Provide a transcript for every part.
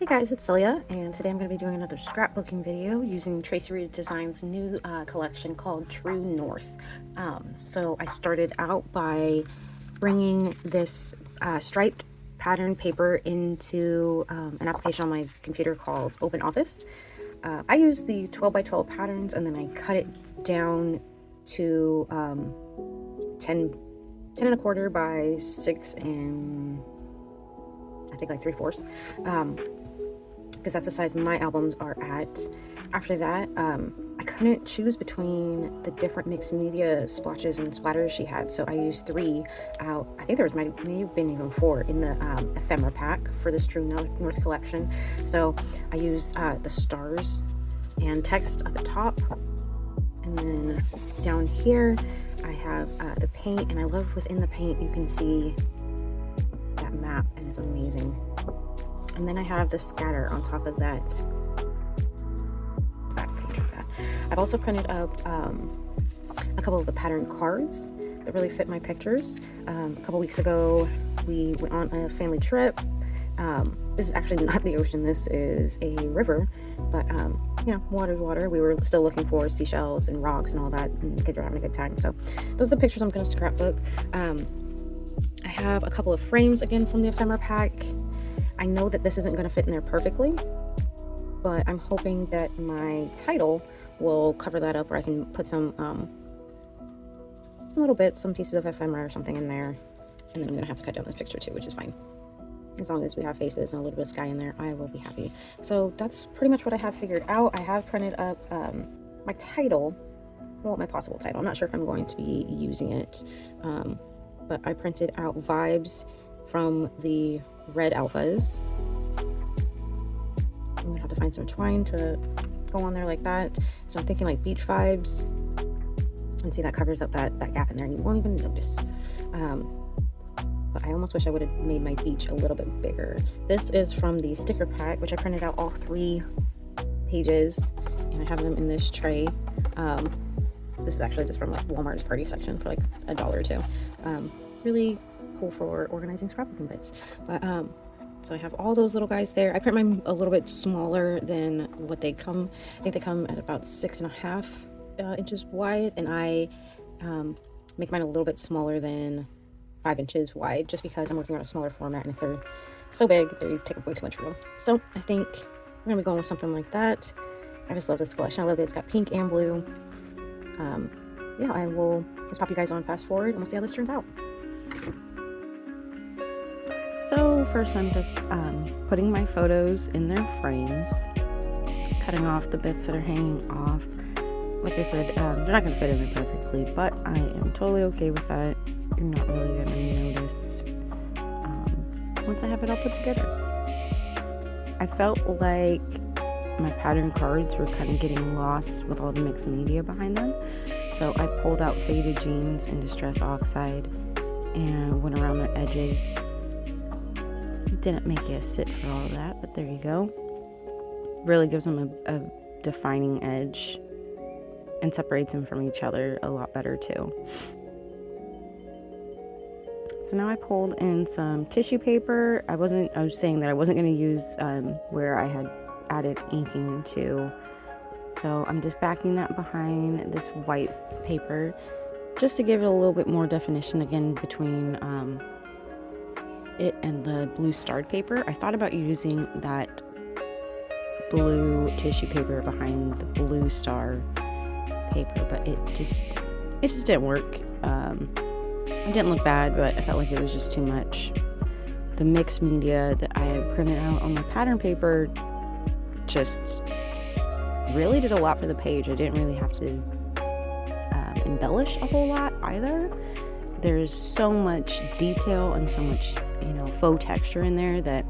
Hey guys, it's Celia, and today I'm going to be doing another scrapbooking video using Traci Reed Designs' new collection called True North. So I started out by bringing this striped pattern paper into an application on my computer called Open Office. I use the 12 by 12 patterns, and then I cut it down to 10 and a quarter by 6 and I think like 3/4, because that's the size my albums are at. After that, I couldn't choose between the different mixed media splotches and splatters she had, so I used 3 out. I think there was maybe been even 4 in the ephemera pack for this True North collection. So I used the stars and text at the top, and then down here I have the paint, and I love within the paint you can see that map, and it's amazing. And then I have the scatter on top of that back page of that. I've also printed up a couple of the pattern cards that really fit my pictures. A couple weeks ago we went on a family trip. This is actually not the ocean, this is a river, but you know, water's water. We were still looking for seashells and rocks and all that, and the kids were having a good time. So those are the pictures I'm going to scrapbook. I have a couple of frames again from the ephemera pack. I know that this isn't going to fit in there perfectly, but I'm hoping that my title will cover that up, or I can put some little bits, some pieces of ephemera or something in there. And then I'm going to have to cut down this picture too, which is fine. As long as we have faces and a little bit of sky in there, I will be happy. So that's pretty much what I have figured out. I have printed up my title, well, my possible title. I'm not sure if I'm going to be using it, but I printed out vibes from the red alphas. I'm gonna have to find some twine to go on there like that. So I'm thinking like beach vibes, and see, that covers up that gap in there and you won't even notice. But I almost wish I would have made my beach a little bit bigger. This is from the sticker pack, which I printed out all 3 pages, and I have them in this tray. This is actually just from like Walmart's party section for like $1 or $2. Really cool for organizing scrapbooking bits. But so I have all those little guys there. I print mine a little bit smaller than what they come. I think they come at about 6.5 inches wide, and I make mine a little bit smaller than 5 inches wide, just because I'm working on a smaller format, and if they're so big they take up way too much room. So I think we're gonna be going with something like that. I just love this collection. I love that it's got pink and blue. Yeah, I will just pop you guys on fast forward and we'll see how this turns out. So first I'm just putting my photos in their frames, cutting off the bits that are hanging off. Like I said, they're not going to fit in there perfectly, but I am totally okay with that. You're not really going to notice once I have it all put together. I felt like my pattern cards were kind of getting lost with all the mixed media behind them, so I pulled out faded jeans and distress oxide and went around their edges. Didn't make you sit for all of that, but there you go. Really gives them a defining edge and separates them from each other a lot better too. So now I pulled in some tissue paper. I was saying that I wasn't going to use where I had added inking to, so I'm just backing that behind this white paper just to give it a little bit more definition again between it and the blue starred paper. I thought about using that blue tissue paper behind the blue star paper, but it just didn't work. It didn't look bad, but I felt like it was just too much. The mixed media that I had printed out on my pattern paper just really did a lot for the page. I didn't really have to embellish a whole lot either. There's so much detail and so much, you know, faux texture in there that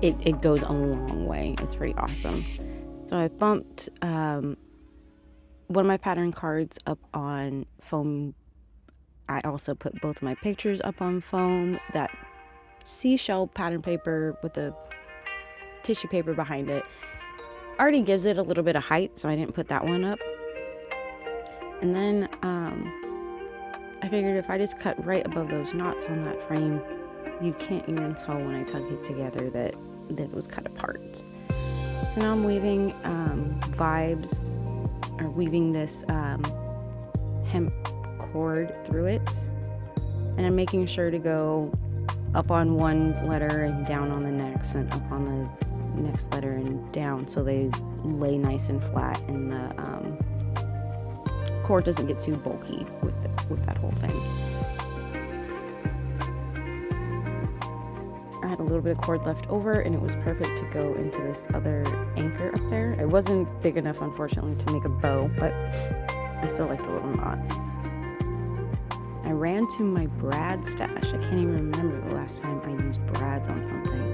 it goes a long way. It's pretty awesome. So I bumped one of my pattern cards up on foam. I also put both of my pictures up on foam. That seashell pattern paper with the tissue paper behind it already gives it a little bit of height, so I didn't put that one up. And then I figured if I just cut right above those knots on that frame, You can't even tell when I tuck it together that it was cut apart. So now I'm weaving vibes, or weaving this hemp cord through it, and I'm making sure to go up on one letter and down on the next, and up on the next letter and down, so they lay nice and flat, and the cord doesn't get too bulky with that whole thing. I had a little bit of cord left over, and it was perfect to go into this other anchor up there. It wasn't big enough, unfortunately, to make a bow, but I still like the little knot. I ran to my brad stash. I can't even remember the last time I used brads on something.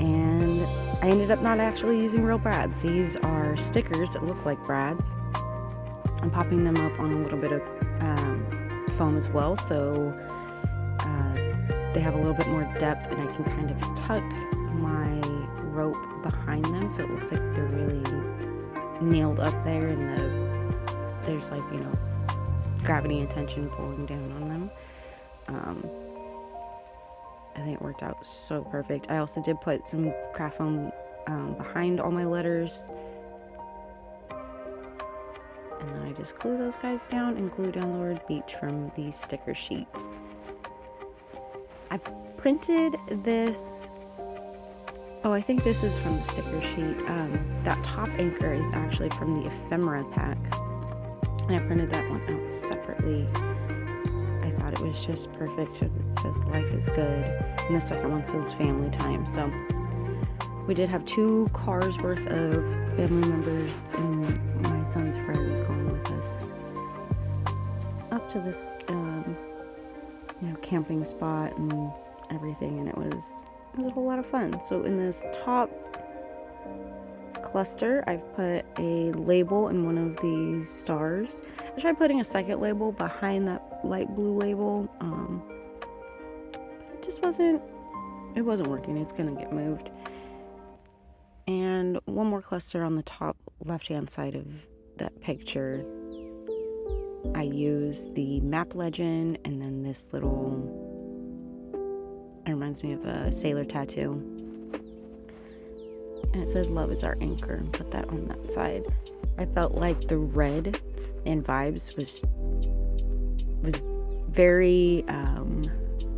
And I ended up not actually using real brads. These are stickers that look like brads. I'm popping them up on a little bit of foam as well, so they have a little bit more depth, and I can kind of tuck my rope behind them so it looks like they're really nailed up there, and there's like, you know, gravity and tension pulling down on them. I think it worked out so perfect. I also did put some craft foam behind all my letters, and then I just glue those guys down and glue down the word beach from the sticker sheet. I printed this, I think this is from the sticker sheet. That top anchor is actually from the ephemera pack, and I printed that one out separately. I thought it was just perfect because it says life is good, and the second one says family time. So we did have 2 cars worth of family members and my son's friends going with us up to this camping spot and everything, and it was a whole lot of fun. So in this top cluster, I've put a label in one of these stars. I tried putting a second label behind that light blue label, it just wasn't working. It's gonna get moved. And one more cluster on the top left hand side of that picture. I used the map legend, and then this little, it reminds me of a sailor tattoo, and it says love is our anchor. Put that on that side. I felt like the red in vibes was very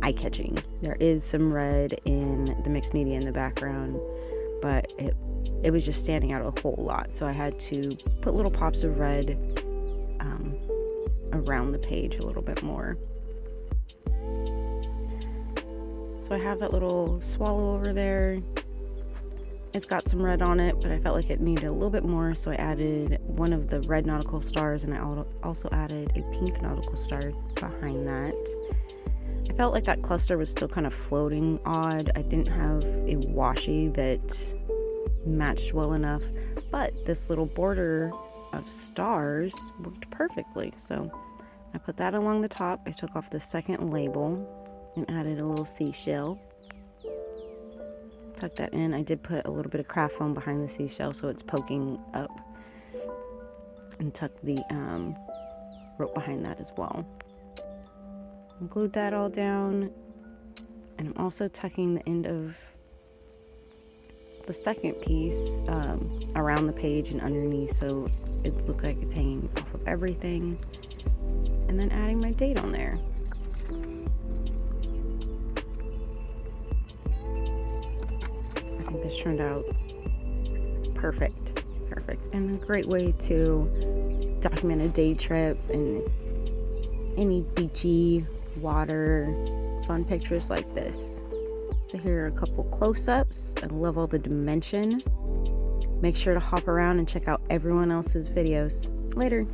eye-catching. There is some red in the mixed media in the background, but it was just standing out a whole lot, so I had to put little pops of red around the page a little bit more. So I have that little swallow over there. It's got some red on it, but I felt like it needed a little bit more, so I added one of the red nautical stars, and I also added a pink nautical star behind that. I felt like that cluster was still kind of floating odd. I didn't have a washi that matched well enough, but this little border of stars worked perfectly. So I put that along the top. I took off the second label and added a little seashell. Tuck that in. I did put a little bit of craft foam behind the seashell so it's poking up, and tuck the rope behind that as well. I glued that all down, and I'm also tucking the end of the second piece around the page and underneath, so it looks like it's hanging off of everything, and then adding my date on there. I think this turned out perfect, and a great way to document a day trip and any beachy water fun pictures like this. So here are a couple close-ups. I love all the dimension. Make sure to hop around and check out everyone else's videos. Later.